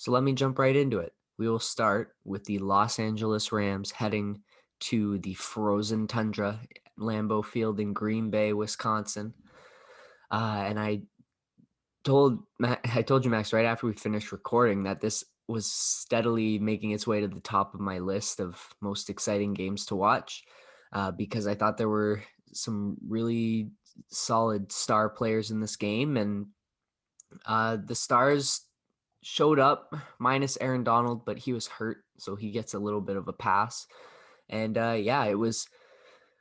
So let me jump right into it. We will start with the Los Angeles Rams heading to the frozen tundra, Lambeau Field in Green Bay, Wisconsin. And I told you, Max, right after we finished recording that this was steadily making its way to the top of my list of most exciting games to watch, because I thought there were some really solid star players in this game, and the stars showed up minus Aaron Donald, but he was hurt, so he gets a little bit of a pass. And it was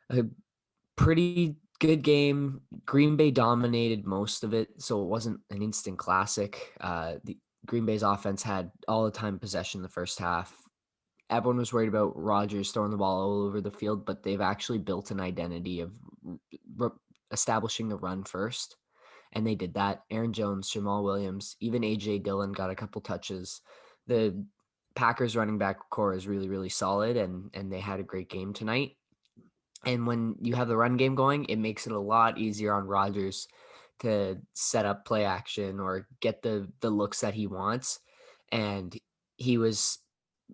a pretty good game. Green Bay dominated most of it, so it wasn't an instant classic. The Green Bay's offense had all the time possession in the first half. Everyone was worried about Rodgers throwing the ball all over the field, but they've actually built an identity of establishing the run first. And they did that. Aaron Jones, Jamal Williams, even A.J. Dillon got a couple touches. The Packers running back core is really, really solid, and they had a great game tonight. And when you have the run game going, it makes it a lot easier on Rodgers to set up play action or get the looks that he wants. And he was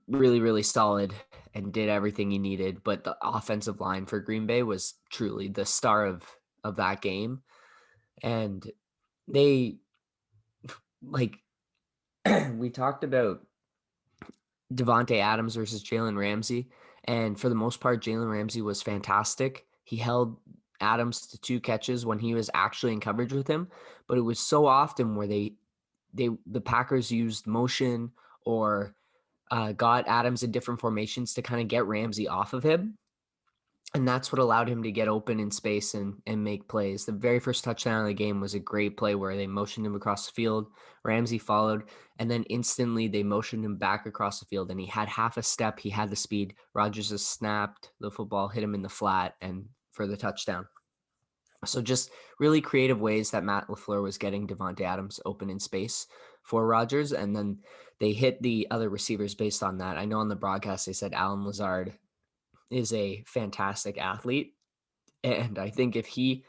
really, really solid and did everything he needed. But the offensive line for Green Bay was truly the star of that game. And they, like, we talked about Devontae Adams versus Jalen Ramsey. And for the most part, Jalen Ramsey was fantastic. He held Adams to 2 catches when he was actually in coverage with him. But it was so often where the Packers used motion or got Adams in different formations to kind of get Ramsey off of him. And that's what allowed him to get open in space and make plays. The very first touchdown of the game was a great play where they motioned him across the field. Ramsey followed, and then instantly they motioned him back across the field, and he had half a step. He had the speed. Rodgers just snapped the football, hit him in the flat, and for the touchdown. So just really creative ways that Matt LaFleur was getting Devontae Adams open in space for Rodgers, and then they hit the other receivers based on that. I know on the broadcast they said Allen Lazard is a fantastic athlete. And I think if he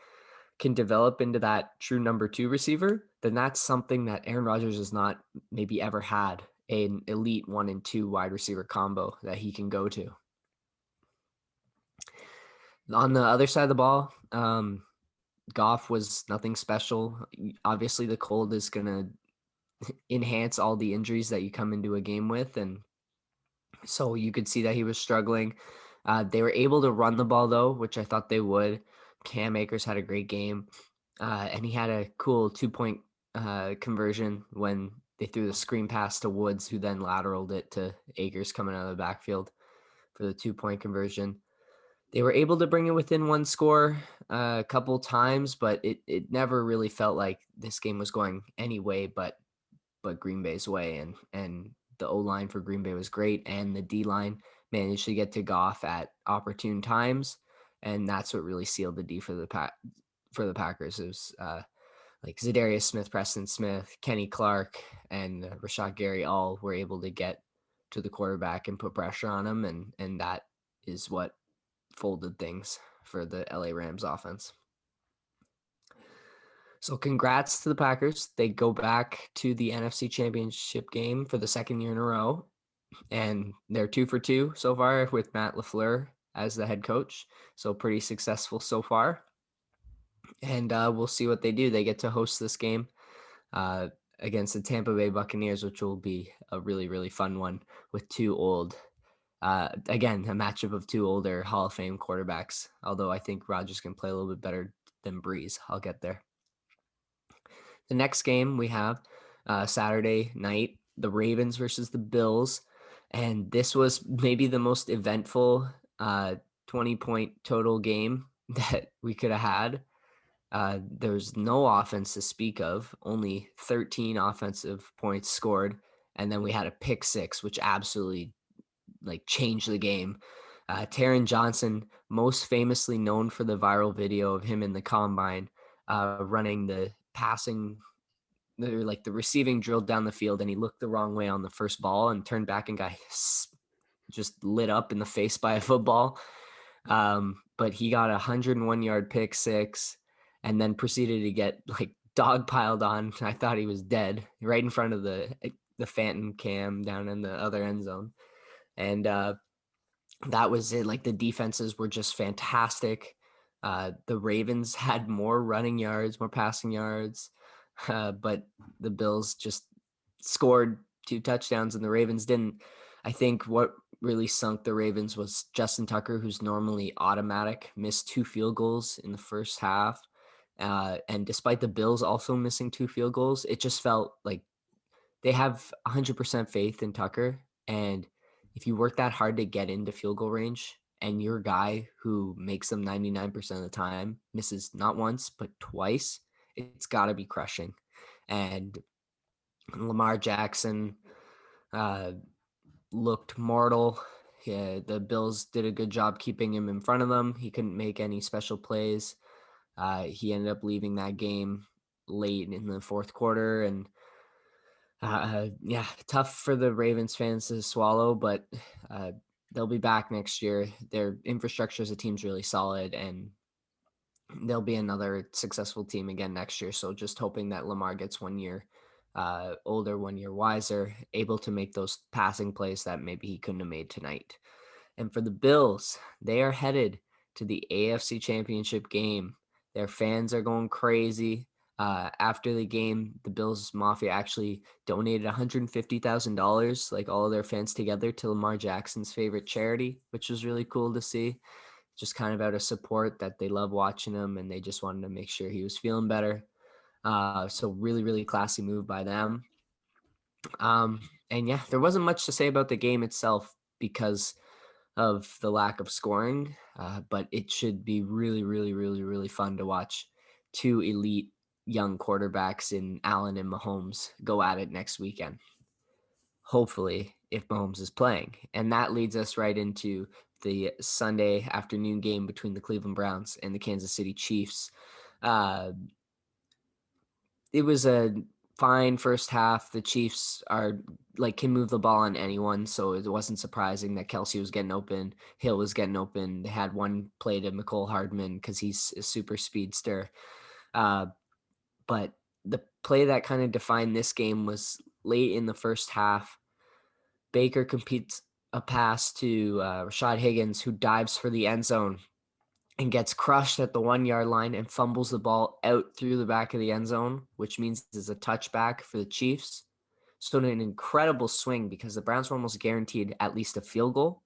can develop into that true number 2 receiver, then that's something that Aaron Rodgers has not maybe ever had, an elite 1 and 2 wide receiver combo that he can go to. On the other side of the ball, Goff was nothing special. Obviously, the cold is going to enhance all the injuries that you come into a game with. And so you could see that he was struggling. They were able to run the ball, though, which I thought they would. Cam Akers had a great game, and he had a cool 2-point conversion when they threw the screen pass to Woods, who then lateraled it to Akers coming out of the backfield for the 2-point conversion. They were able to bring it within 1 score a couple times, but it never really felt like this game was going any way but Green Bay's way. And the O-line for Green Bay was great, and the D-line managed to get to Goff at opportune times, and that's what really sealed the D for the Packers. It was like Zadarius Smith, Preston Smith, Kenny Clark, and Rashad Gary all were able to get to the quarterback and put pressure on him, and that is what folded things for the LA Rams offense. So congrats to the Packers. They go back to the NFC Championship game for the 2nd year in a row. And they're 2 for 2 so far with Matt LaFleur as the head coach. So pretty successful so far. And we'll see what they do. They get to host this game against the Tampa Bay Buccaneers, which will be a really, really fun one with 2 old, again, a matchup of 2 older Hall of Fame quarterbacks. Although I think Rodgers can play a little bit better than Breeze. I'll get there. The next game we have Saturday night, the Ravens versus the Bills. And this was maybe the most eventful 20-point total game that we could have had. There's no offense to speak of, only 13 offensive points scored. And then we had a pick 6, which absolutely changed the game. Taron Johnson, most famously known for the viral video of him in the combine running the passing, the receiving drill down the field, and he looked the wrong way on the first ball and turned back and got just lit up in the face by a football. But he got a 101-yard pick 6 and then proceeded to get dog piled on. I thought he was dead right in front of the the phantom cam down in the other end zone. And that was it. Like, the defenses were just fantastic. The Ravens had more running yards, more passing yards, but the Bills just scored 2 touchdowns and the Ravens didn't. I think what really sunk the Ravens was Justin Tucker, who's normally automatic, missed 2 field goals in the first half. And despite the Bills also missing 2 field goals, it just felt like they have 100% faith in Tucker. And if you work that hard to get into field goal range and you're a guy who makes them 99% of the time, misses not once, but twice, it's got to be crushing. And Lamar Jackson looked mortal. Yeah, the Bills did a good job keeping him in front of them. He couldn't make any special plays. He ended up leaving that game late in the fourth quarter. And yeah, tough for the Ravens fans to swallow, but they'll be back next year. Their infrastructure as a team's really solid, and they'll be another successful team again next year. So just hoping that Lamar gets 1 year older, 1 year wiser, able to make those passing plays that maybe he couldn't have made tonight. And for the Bills, they are headed to the AFC Championship game. Their fans are going crazy. After the game, the Bills Mafia actually donated $150,000, like all of their fans together, to Lamar Jackson's favorite charity, which was really cool to see. Just kind of out of support that they love watching him and they just wanted to make sure he was feeling better. So really, really classy move by them. And yeah, there wasn't much to say about the game itself because of the lack of scoring, but it should be really, really, really, really fun to watch 2 elite young quarterbacks in Allen and Mahomes go at it next weekend. Hopefully, if Mahomes is playing. And that leads us right into the Sunday afternoon game between the Cleveland Browns and the Kansas City Chiefs. It was a fine first half. The Chiefs can move the ball on anyone, so it wasn't surprising that Kelsey was getting open, Hill was getting open. They had one play to Mecole Hardman because he's a super speedster. But the play that kind of defined this game was late in the first half. Baker completes a pass to Rashad Higgins, who dives for the end zone and gets crushed at the 1 yard line and fumbles the ball out through the back of the end zone, which means it's a touchback for the Chiefs. So an incredible swing because the Browns were almost guaranteed at least a field goal,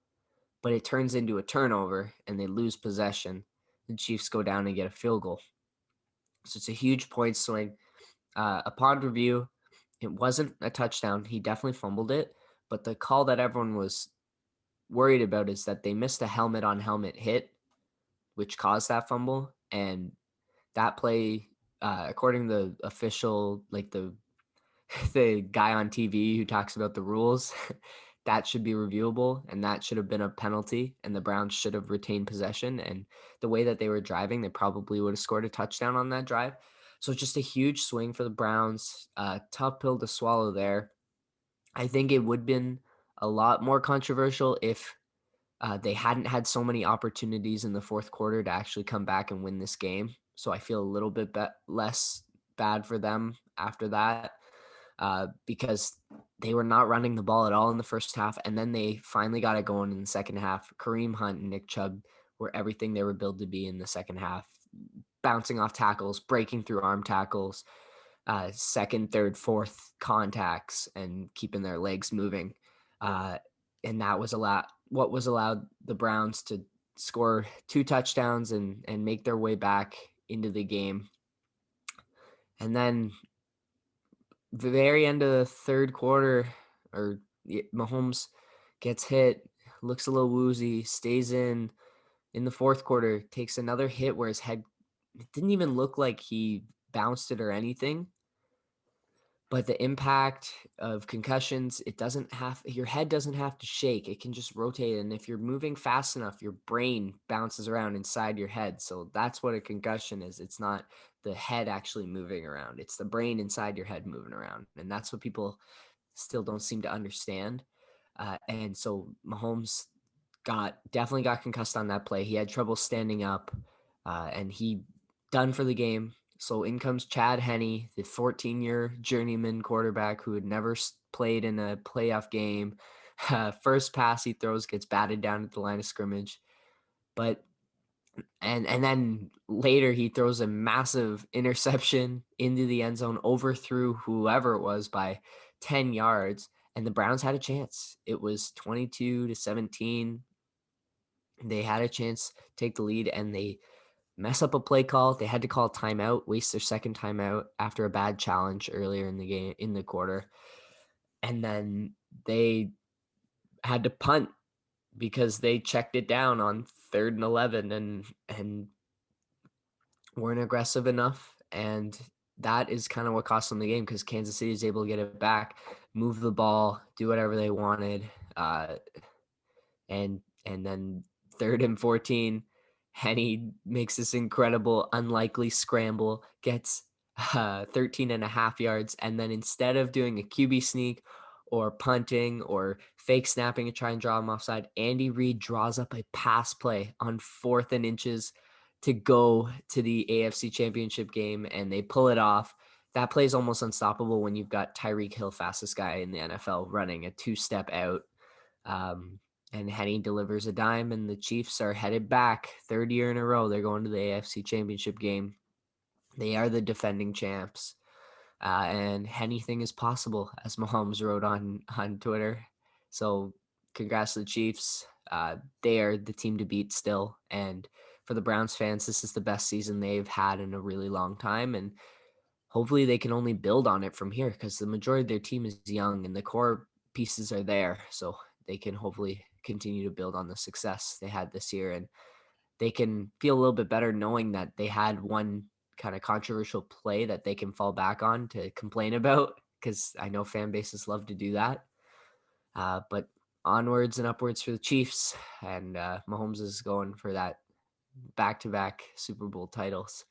but it turns into a turnover and they lose possession. The Chiefs go down and get a field goal. So it's a huge point swing. Upon review, it wasn't a touchdown. He definitely fumbled it, but the call that everyone was worried about is that they missed a helmet-on-helmet hit, which caused that fumble. And that play, according to the official, like the guy on TV who talks about the rules, that should be reviewable and that should have been a penalty and the Browns should have retained possession. And the way that they were driving, they probably would have scored a touchdown on that drive. So it's just a huge swing for the Browns. Tough pill to swallow there. I think it would have been a lot more controversial if they hadn't had so many opportunities in the fourth quarter to actually come back and win this game. So I feel a little bit less bad for them after that because they were not running the ball at all in the first half. And then they finally got it going in the second half. Kareem Hunt and Nick Chubb were everything they were billed to be in the second half, bouncing off tackles, breaking through arm tackles, second, third, fourth contacts, and keeping their legs moving. And that was what was allowed the Browns to score 2 touchdowns and make their way back into the game. And then the very end of the third quarter, Mahomes gets hit, looks a little woozy, stays in the fourth quarter, takes another hit where his head, it didn't even look like he bounced it or anything. But the impact of concussions, your head doesn't have to shake. It can just rotate. And if you're moving fast enough, your brain bounces around inside your head. So that's what a concussion is. It's not the head actually moving around. It's the brain inside your head moving around. And that's what people still don't seem to understand. And so Mahomes definitely got concussed on that play. He had trouble standing up and he done for the game. So in comes Chad Henne, the 14-year journeyman quarterback who had never played in a playoff game. First pass he throws gets batted down at the line of scrimmage. But and then later he throws a massive interception into the end zone, overthrew whoever it was by 10 yards, and the Browns had a chance. It was 22-17. They had a chance to take the lead, and they mess up a play call. They had to call a timeout, waste their second timeout after a bad challenge earlier in the game, in the quarter. And then they had to punt because they checked it down on 3rd and 11 and weren't aggressive enough. And that is kind of what cost them the game, because Kansas City is able to get it back, move the ball, do whatever they wanted. And then 3rd and 14, Henne makes this incredible, unlikely scramble, gets 13 and a half yards. And then instead of doing a QB sneak or punting or fake snapping and try and draw him offside, Andy Reid draws up a pass play on 4th and inches to go to the AFC Championship game, and they pull it off. That play is almost unstoppable when you've got Tyreek Hill, fastest guy in the NFL, running a 2-step out. And Henne delivers a dime, and the Chiefs are headed back 3rd year in a row. They're going to the AFC Championship game. They are the defending champs. And anything is possible, as Mahomes wrote on Twitter. So congrats to the Chiefs. They are the team to beat still. And for the Browns fans, this is the best season they've had in a really long time. And hopefully they can only build on it from here, because the majority of their team is young and the core pieces are there. So they can hopefully continue to build on the success they had this year. And they can feel a little bit better knowing that they had one kind of controversial play that they can fall back on to complain about, because I know fan bases love to do that. But onwards and upwards for the Chiefs, and Mahomes is going for that back-to-back Super Bowl titles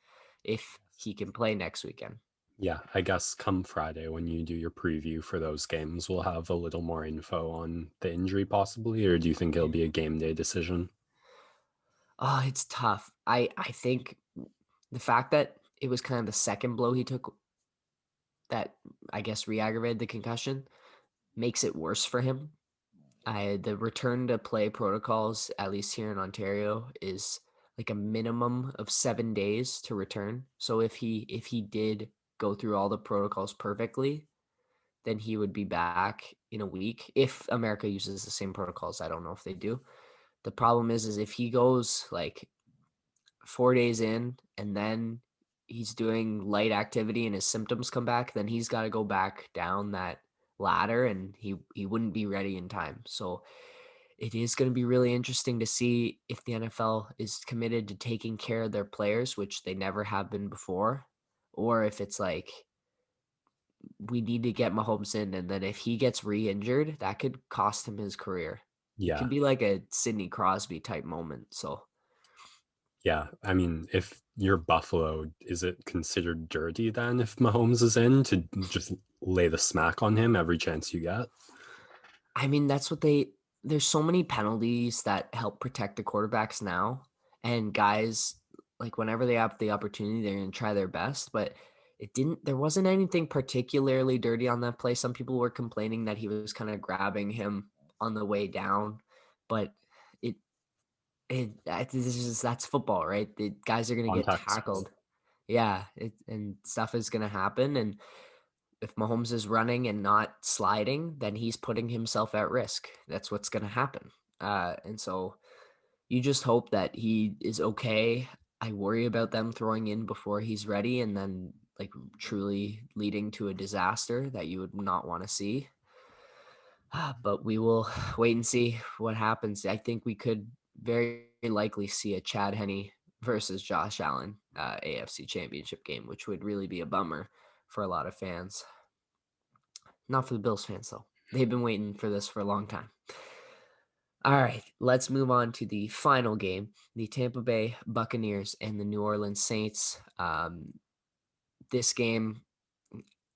if he can play next weekend. Yeah, I guess come Friday when you do your preview for those games, we'll have a little more info on the injury possibly, or do you think it'll be a game day decision? Oh, it's tough. I think the fact that it was kind of the second blow he took that, I guess, re-aggravated the concussion makes it worse for him. The return to play protocols, at least here in Ontario, is like a minimum of 7 days to return. So if he did go through all the protocols perfectly, then he would be back in a week. If America uses the same protocols, I don't know if they do. The problem is if he goes like 4 days in and then he's doing light activity and his symptoms come back, then he's got to go back down that ladder, and he wouldn't be ready in time. So it is going to be really interesting to see if the NFL is committed to taking care of their players, which they never have been before, or if it's like, we need to get Mahomes in, and then if he gets re-injured, that could cost him his career. It Yeah. can be like a Sidney Crosby type moment. So Yeah. I mean, if you're Buffalo, is it considered dirty then if Mahomes is in to just lay the smack on him every chance you get? I mean, there's so many penalties that help protect the quarterbacks now. And guys, like whenever they have the opportunity, they're going to try their best. But there wasn't anything particularly dirty on that play. Some people were complaining that he was kind of grabbing him on the way down. But it, that's football, right? The guys are going to get Contact sport. tackled. Yeah. And stuff is going to happen. And if Mahomes is running and not sliding, then he's putting himself at risk. That's what's going to happen. And so you just hope that he is okay. I worry about them throwing in before he's ready and then like truly leading to a disaster that you would not want to see. But we will wait and see what happens. I think we could very likely see a Chad Henne versus Josh Allen AFC Championship game, which would really be a bummer for a lot of fans. Not for the Bills fans, though. They've been waiting for this for a long time. All right, let's move on to the final game, the Tampa Bay Buccaneers and the New Orleans Saints. This game,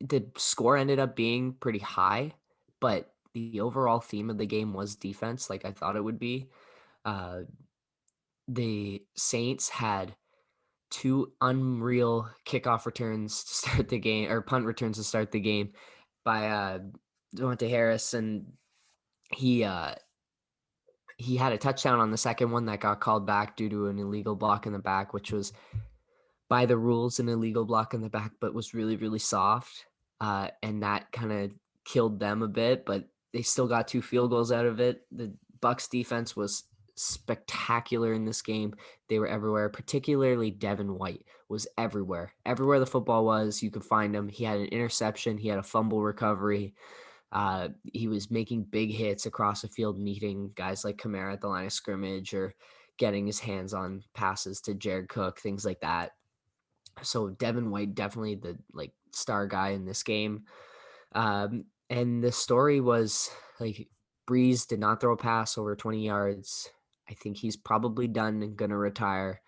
the score ended up being pretty high, but the overall theme of the game was defense, like I thought it would be. Uh, the Saints had two unreal kickoff returns to start the game, or punt returns to start the game by Devontae Harris, and he had a touchdown on the second one that got called back due to an illegal block in the back, which was by the rules an illegal block in the back, but was really, really soft. And that kind of killed them a bit, but they still got 2 field goals out of it. The Bucs defense was spectacular in this game. They were everywhere, particularly Devin White was everywhere. Everywhere the football was, you could find him. He had an interception. He had a fumble recovery. He was making big hits across the field, meeting guys like Kamara at the line of scrimmage or getting his hands on passes to Jared Cook, things like that. So Devin White, definitely the star guy in this game. And the story was Breeze did not throw a pass over 20 yards. I think he's probably done and going to retire.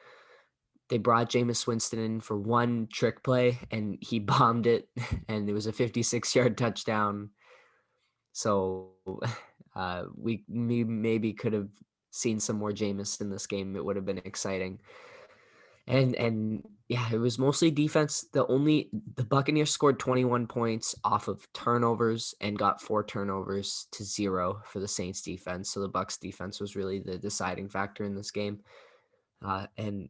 They brought Jameis Winston in for one trick play and he bombed it. And it was a 56-yard touchdown. So we maybe could have seen some more Jameis in this game. It would have been exciting. And yeah, it was mostly defense. The Buccaneers scored 21 points off of turnovers and got 4 turnovers to 0 for the Saints defense. So the Bucs defense was really the deciding factor in this game. And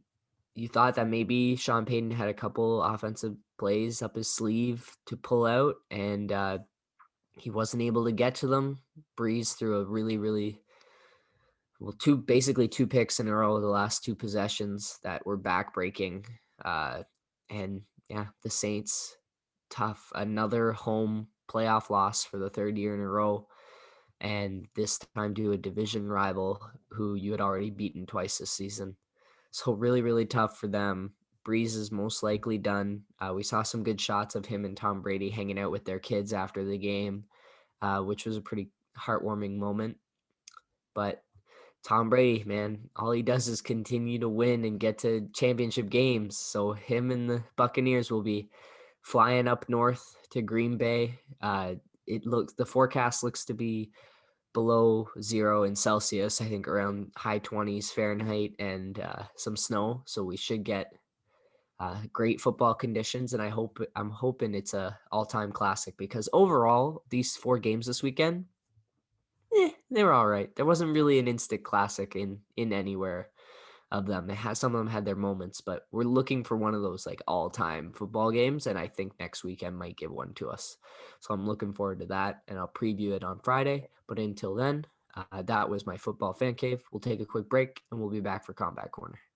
you thought that maybe Sean Payton had a couple offensive plays up his sleeve to pull out, and he wasn't able to get to them. Breeze threw a really, really basically 2 picks in a row the last 2 possessions that were backbreaking. And yeah, the Saints, tough. Another home playoff loss for the 3rd year in a row. And this time to a division rival who you had already beaten twice this season. So really, really tough for them. Breeze is most likely done. We saw some good shots of him and Tom Brady hanging out with their kids after the game, which was a pretty heartwarming moment. But Tom Brady, man, all he does is continue to win and get to championship games. So him and the Buccaneers will be flying up north to Green Bay. The forecast looks to be below 0 in Celsius, I think around high 20s Fahrenheit, and some snow. So we should get great football conditions, and I'm hoping it's a all-time classic, because overall these 4 games this weekend, they were all right. There wasn't really an instant classic in anywhere of them. Some of them had their moments, but we're looking for one of those all-time football games, and I think next weekend might give one to us. So I'm looking forward to that, and I'll preview it on Friday. But until then, that was my football fan cave. We'll take a quick break, and we'll be back for Combat Corner.